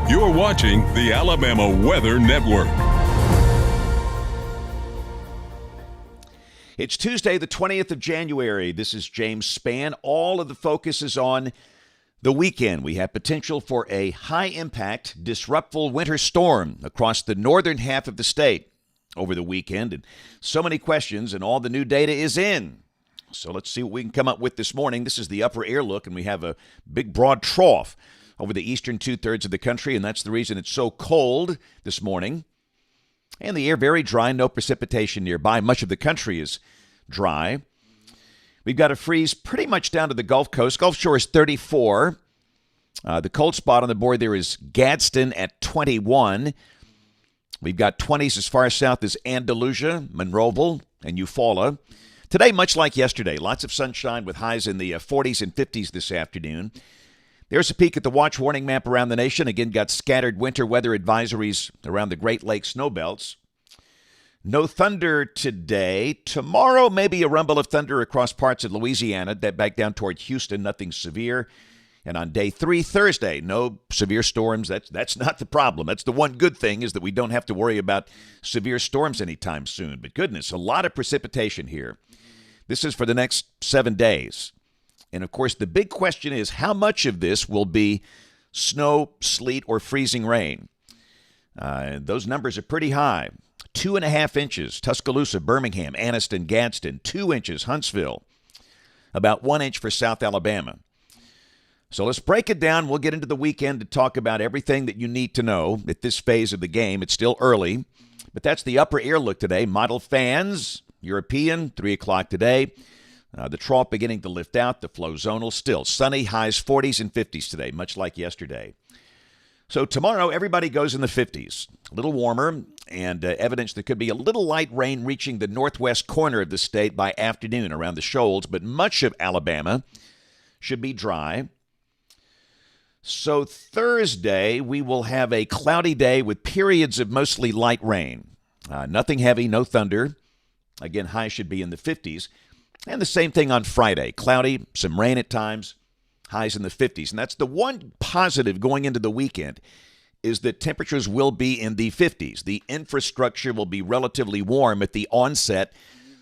You're watching the Alabama Weather Network. It's Tuesday, the 20th of January. This is James Spann. All of the focus is on the weekend. We have potential for a high-impact, disruptive winter storm across the northern half of the state over the weekend. And so many questions, and all the new data is in. So let's see what we can come up with this morning. This is the upper air look, and we have a big, broad trough over the eastern two-thirds of the country, and that's the reason it's so cold this morning. And the air very dry, no precipitation nearby. Much of the country is dry. We've got a freeze pretty much down to the Gulf Coast. Gulf Shore is 34. The cold spot on the board there is Gadsden at 21. We've got 20s as far south as Andalusia, Monroeville, and Eufaula. Today, much like yesterday, lots of sunshine with highs in the 40s and 50s this afternoon. There's a peek at the watch warning map around the nation. Again, got scattered winter weather advisories around the Great Lakes snowbelts. No thunder today. Tomorrow, maybe a rumble of thunder across parts of Louisiana, that back down toward Houston, nothing severe. And on day 3, Thursday, no severe storms. That's not the problem. That's the one good thing, is that we don't have to worry about severe storms anytime soon. But goodness, a lot of precipitation here. This is for the next 7 days. And, of course, the big question is how much of this will be snow, sleet, or freezing rain? Those numbers are pretty high. 2.5 inches, Tuscaloosa, Birmingham, Anniston, Gadsden. 2 inches, Huntsville. About 1 inch for South Alabama. So let's break it down. We'll get into the weekend to talk about everything that you need to know at this phase of the game. It's still early, but that's the upper air look today. Model fans, European, 3 o'clock today. The trough beginning to lift out, the flow zonal still. Sunny, highs 40s and 50s today, much like yesterday. So tomorrow, everybody goes in the 50s. A little warmer, and evidence there could be a little light rain reaching the northwest corner of the state by afternoon around the shoals, but much of Alabama should be dry. So Thursday, we will have a cloudy day with periods of mostly light rain. Nothing heavy, no thunder. Again, highs should be in the 50s. And the same thing on Friday. Cloudy, some rain at times, highs in the 50s. And that's the one positive going into the weekend, is that temperatures will be in the 50s. The infrastructure will be relatively warm at the onset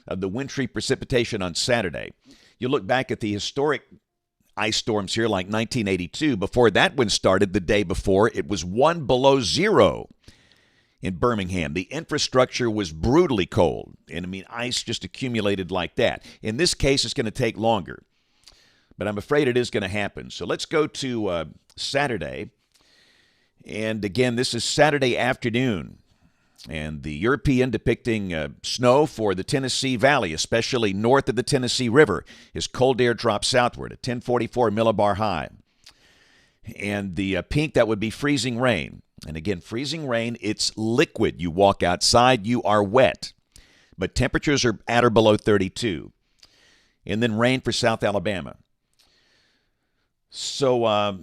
of the wintry precipitation on Saturday. You look back at the historic ice storms here like 1982. Before that one started, the day before, it was 1 below zero in Birmingham. The infrastructure was brutally cold. And, I mean, ice just accumulated like that. In this case, it's going to take longer. But I'm afraid it is going to happen. So let's go to Saturday. And, again, this is Saturday afternoon. And the European depicting snow for the Tennessee Valley, especially north of the Tennessee River, as cold air drops southward, a 1044 millibar high. And the pink, that would be freezing rain. And again, freezing rain, it's liquid. You walk outside, you are wet. But temperatures are at or below 32. And then rain for South Alabama. So,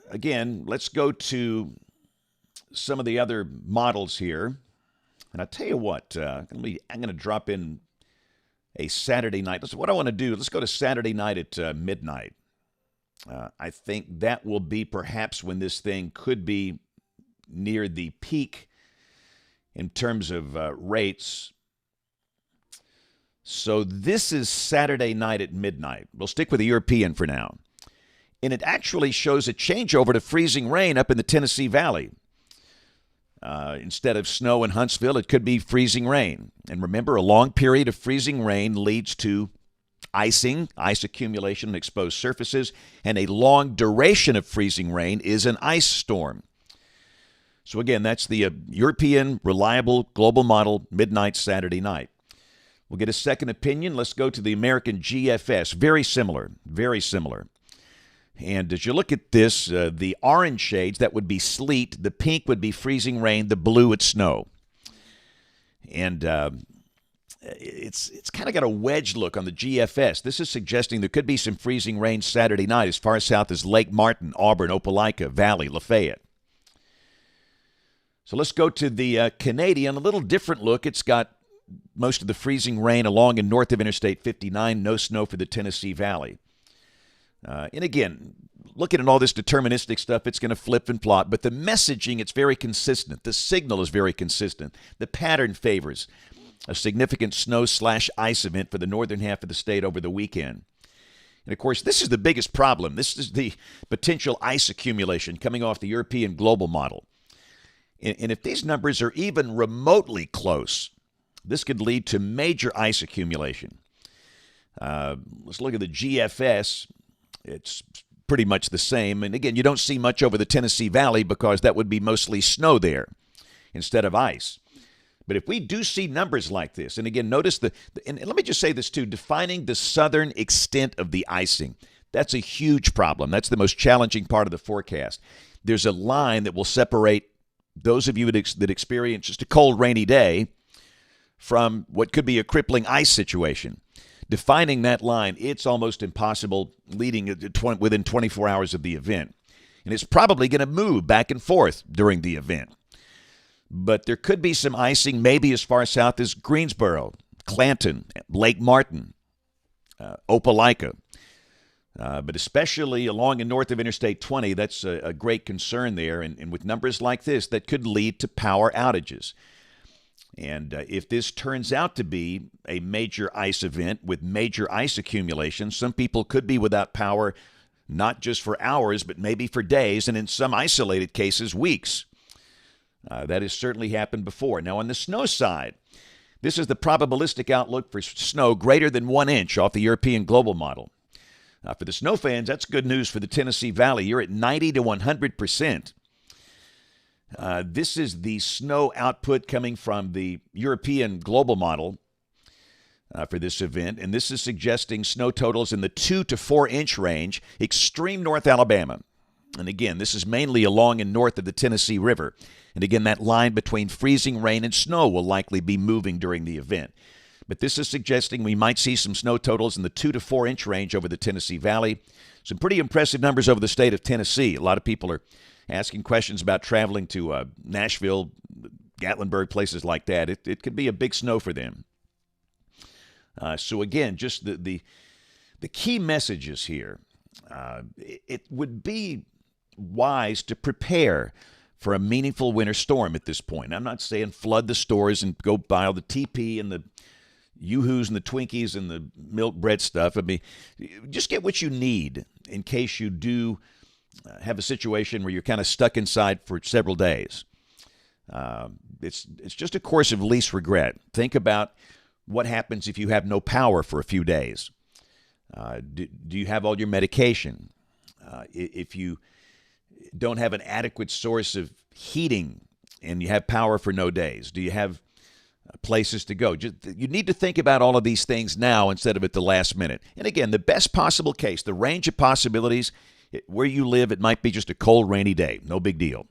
again, let's go to some of the other models here. And I'll tell you what, I'm going to drop in a Saturday night. What I want to do, let's go to Saturday night at midnight. I think that will be perhaps when this thing could be near the peak in terms of rates. So this is Saturday night at midnight. We'll stick with the European for now. And it actually shows a changeover to freezing rain up in the Tennessee Valley. Instead of snow in Huntsville, it could be freezing rain. And remember, a long period of freezing rain leads to icing, ice accumulation on exposed surfaces, and a long duration of freezing rain is an ice storm. So again, that's the European reliable global model midnight Saturday night. We'll get a second opinion. Let's go to the American GFS. Very similar, very similar. And as you look at this, the orange shades, that would be sleet. The pink would be freezing rain. The blue, it's snow. And it's kind of got a wedge look on the GFS. This is suggesting there could be some freezing rain Saturday night as far south as Lake Martin, Auburn, Opelika, Valley, Lafayette. So let's go to the Canadian. A little different look. It's got most of the freezing rain along and north of Interstate 59. No snow for the Tennessee Valley. And again, looking at all this deterministic stuff, it's going to flip and flop. But the messaging, it's very consistent. The signal is very consistent. The pattern favors a significant snow/ice event for the northern half of the state over the weekend. And, of course, this is the biggest problem. This is the potential ice accumulation coming off the European global model. And if these numbers are even remotely close, this could lead to major ice accumulation. Let's look at the GFS. It's pretty much the same. And, again, you don't see much over the Tennessee Valley because that would be mostly snow there instead of ice. But if we do see numbers like this, and again, notice and let me just say this too, defining the southern extent of the icing, that's a huge problem. That's the most challenging part of the forecast. There's a line that will separate those of you that experience just a cold, rainy day from what could be a crippling ice situation. Defining that line, it's almost impossible within 24 hours of the event. And it's probably going to move back and forth during the event. But there could be some icing maybe as far south as Greensboro, Clanton, Lake Martin, Opelika. But especially along and north of Interstate 20, that's a great concern there. And with numbers like this, that could lead to power outages. And if this turns out to be a major ice event with major ice accumulation, some people could be without power not just for hours, but maybe for days, and in some isolated cases, weeks. That has certainly happened before. Now, on the snow side, this is the probabilistic outlook for snow greater than 1 inch off the European global model. For the snow fans, that's good news for the Tennessee Valley. You're at 90 to 100%. This is the snow output coming from the European global model for this event, and this is suggesting snow totals in the 2 to 4 inch range, extreme North Alabama. And again, this is mainly along and north of the Tennessee River. And again, that line between freezing rain and snow will likely be moving during the event. But this is suggesting we might see some snow totals in the 2 to 4 inch range over the Tennessee Valley. Some pretty impressive numbers over the state of Tennessee. A lot of people are asking questions about traveling to Nashville, Gatlinburg, places like that. It could be a big snow for them. So again, just the key messages here. It would be wise to prepare for a meaningful winter storm at this point. I'm not saying flood the stores and go buy all the TP and the Yoo-Hoos and the Twinkies and the milk bread stuff. I mean, just get what you need in case you do have a situation where you're kind of stuck inside for several days. It's just a course of least regret. Think about what happens if you have no power for a few days. Do you have all your medication? If you don't have an adequate source of heating and you have power for no days, do you have places to go? You need to think about all of these things now instead of at the last minute. And again, the best possible case, the range of possibilities, where you live, it might be just a cold, rainy day. No big deal.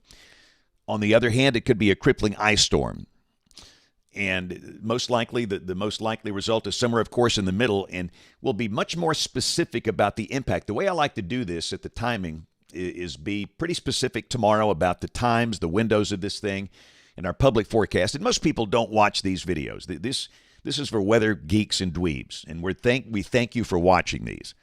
On the other hand, it could be a crippling ice storm. And most likely, the most likely result is somewhere, of course, in the middle, and we'll be much more specific about the impact. The way I like to do this at the timing is be pretty specific tomorrow about the times, the windows of this thing, and our public forecast. And most people don't watch these videos. This is for weather geeks and dweebs, and we thank you for watching these.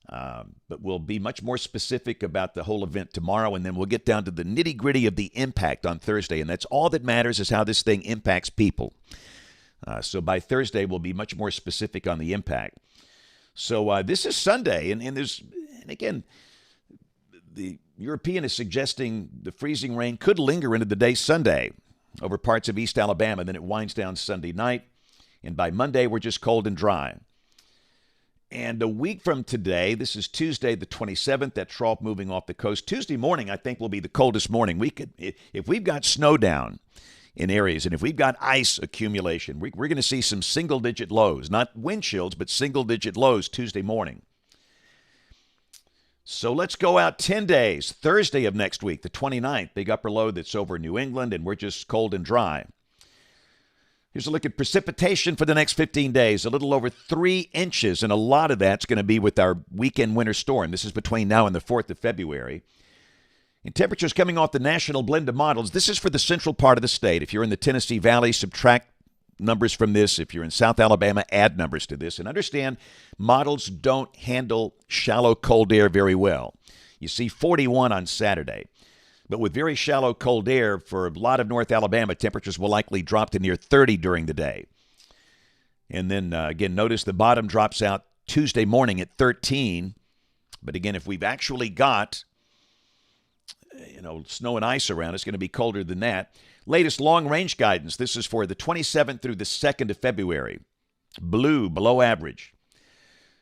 But we'll be much more specific about the whole event tomorrow, and then we'll get down to the nitty-gritty of the impact on Thursday, and that's all that matters is how this thing impacts people. So by Thursday, we'll be much more specific on the impact. So this is Sunday, and again, the European is suggesting the freezing rain could linger into the day Sunday over parts of East Alabama, then it winds down Sunday night, and by Monday, we're just cold and dry. And a week from today, this is Tuesday the 27th, that trough moving off the coast. Tuesday morning, I think, will be the coldest morning. If we've got snow down in areas, and if we've got ice accumulation, we're going to see some single-digit lows, not wind chills, but single-digit lows Tuesday morning. So let's go out 10 days, Thursday of next week, the 29th, big upper low that's over New England, and we're just cold and dry. Here's a look at precipitation for the next 15 days, a little over 3 inches, and a lot of that's going to be with our weekend winter storm. This is between now and the 4th of February. And temperatures coming off the national blend of models. This is for the central part of the state. If you're in the Tennessee Valley, subtract numbers from this. If you're in South Alabama, add numbers to this. And understand, models don't handle shallow cold air very well. You see 41 on Saturday. But with very shallow cold air for a lot of North Alabama, temperatures will likely drop to near 30 during the day. And then, again, notice the bottom drops out Tuesday morning at 13. But again, if we've actually got, snow and ice around, it's going to be colder than that. Latest long-range guidance. This is for the 27th through the 2nd of February. Blue, below average.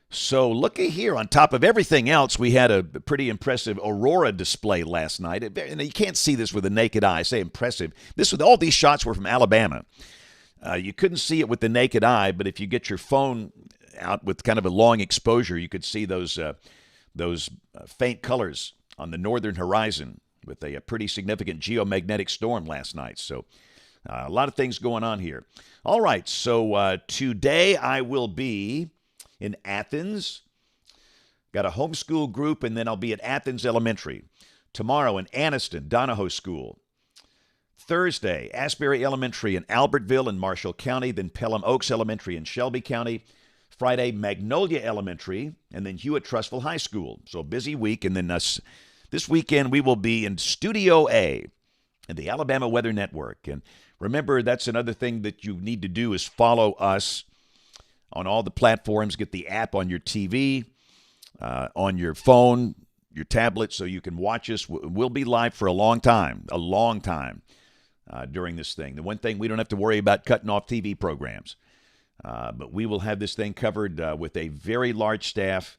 So looky here. On top of everything else, we had a pretty impressive aurora display last night. You can't see this with the naked eye. I say impressive. All these shots were from Alabama. You couldn't see it with the naked eye, but if you get your phone out with kind of a long exposure, you could see those faint colors on the northern horizon with a pretty significant geomagnetic storm last night. So a lot of things going on here. All right, so today I will be in Athens. Got a homeschool group, and then I'll be at Athens Elementary. Tomorrow in Anniston, Donahoe School. Thursday, Asbury Elementary in Albertville and Marshall County, then Pelham Oaks Elementary in Shelby County. Friday, Magnolia Elementary, and then Hewitt-Trussville High School. So a busy week, and then this weekend we will be in Studio A in the Alabama Weather Network. And remember, that's another thing that you need to do is follow us on all the platforms. Get the app on your TV, on your phone, your tablet, so you can watch us. We'll be live for a long time during this thing. The one thing, we don't have to worry about cutting off TV programs. But we will have this thing covered with a very large staff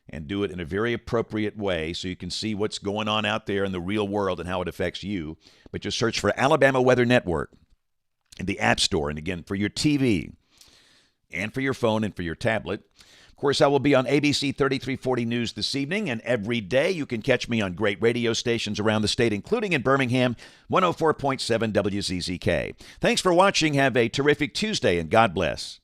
and do it in a very appropriate way so you can see what's going on out there in the real world and how it affects you. But just search for Alabama Weather Network in the App Store. And again, for your TV and for your phone and for your tablet. Of course, I will be on ABC 3340 News this evening, and every day you can catch me on great radio stations around the state, including in Birmingham, 104.7 WZZK. Thanks for watching. Have a terrific Tuesday, and God bless.